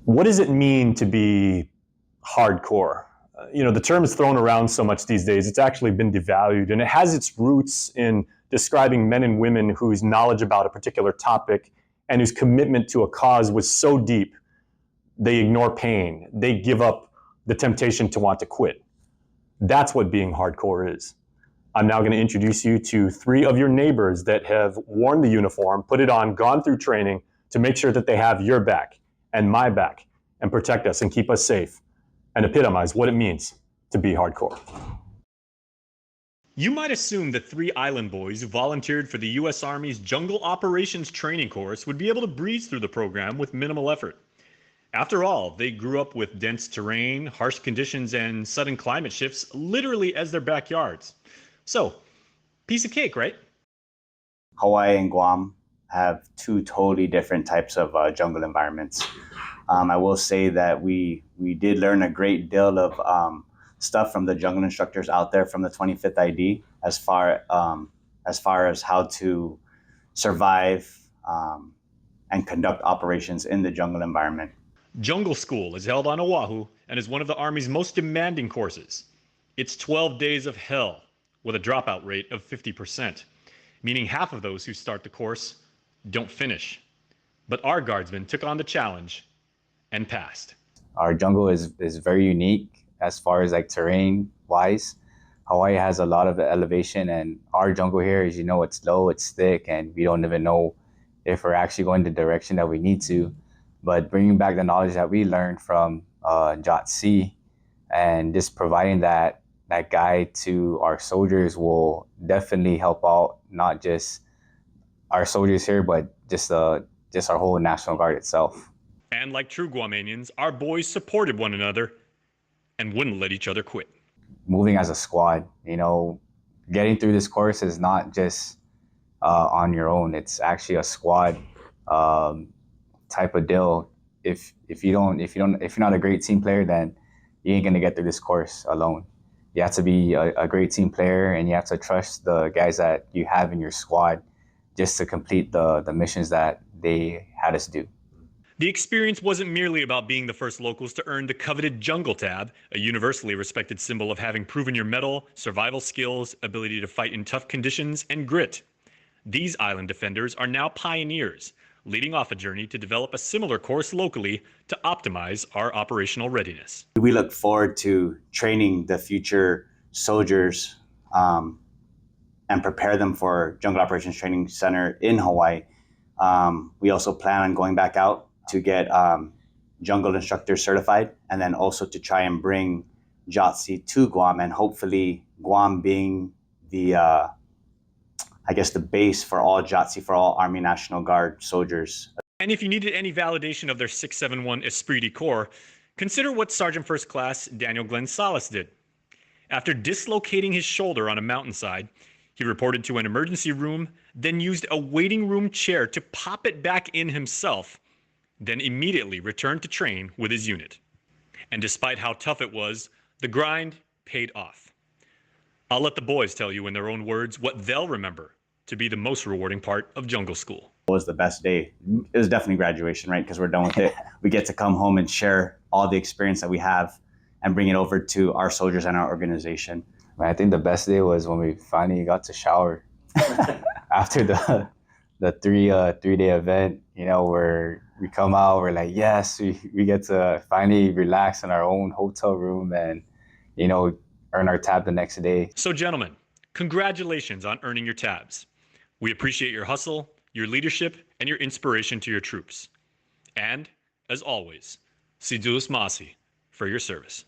What does it mean to be hardcore? The term is thrown around so much these days, it's actually been devalued, and it has its roots in describing men and women whose knowledge about a particular topic and whose commitment to a cause was so deep, they ignore pain, they give up the temptation to want to quit. That's what being hardcore is. I'm now going to introduce you to 3 of your neighbors that have worn the uniform, put it on, gone through training to make sure that they have your back and my back and protect us and keep us safe and epitomize what it means to be hardcore. You might assume that 3 island boys who volunteered for the U.S. Army's Jungle Operations Training Course would be able to breeze through the program with minimal effort. After all, they grew up with dense terrain, harsh conditions, and sudden climate shifts literally as their backyards. So, piece of cake, right? Hawaii and Guam have 2 totally different types of jungle environments. I will say that we did learn a great deal of stuff from the jungle instructors out there from the 25th ID as far as how to survive and conduct operations in the jungle environment. Jungle School is held on Oahu and is one of the Army's most demanding courses. It's 12 days of hell with a dropout rate of 50%, meaning half of those who start the course don't finish. But our guardsmen took on the challenge and passed. Our jungle is very unique as far as like terrain wise. Hawaii has a lot of elevation, and our jungle here is, it's low, it's thick, and we don't even know if we're actually going the direction that we need to. But bringing back the knowledge that we learned from JOTC and just providing that guide to our soldiers will definitely help out not just our soldiers here, but just our whole National Guard itself. And like true Guamanians, our boys supported one another and wouldn't let each other quit. Moving as a squad, getting through this course is not just on your own. It's actually a squad type of deal. If you're not a great team player, then you ain't gonna get through this course alone. You have to be a great team player, and you have to trust the guys that you have in your squad just to complete the missions that they had us do. The experience wasn't merely about being the first locals to earn the coveted Jungle Tab, a universally respected symbol of having proven your mettle, survival skills, ability to fight in tough conditions, and grit. These island defenders are now pioneers, leading off a journey to develop a similar course locally to optimize our operational readiness. We look forward to training the future soldiers and prepare them for Jungle Operations Training Center in Hawaii. We also plan on going back out to get jungle instructors certified, and then also to try and bring JOTC to Guam, and hopefully Guam being the base for all JOTC, for all Army National Guard soldiers. And if you needed any validation of their 671 Esprit de Corps, consider what Sergeant First Class Daniel Glenn Salas did. After dislocating his shoulder on a mountainside, he reported to an emergency room, then used a waiting room chair to pop it back in himself, then immediately returned to train with his unit. And despite how tough it was, the grind paid off. I'll let the boys tell you in their own words what they'll remember to be the most rewarding part of Jungle School. It was the best day. It was definitely graduation, right? Because we're done with it. We get to come home and share all the experience that we have and bring it over to our soldiers and our organization. I think the best day was when we finally got to shower after the three-day event. Where we come out, we're like, yes, we get to finally relax in our own hotel room and earn our tab the next day. So gentlemen, congratulations on earning your tabs. We appreciate your hustle, your leadership, and your inspiration to your troops. And, as always, si Dios Masi for your service.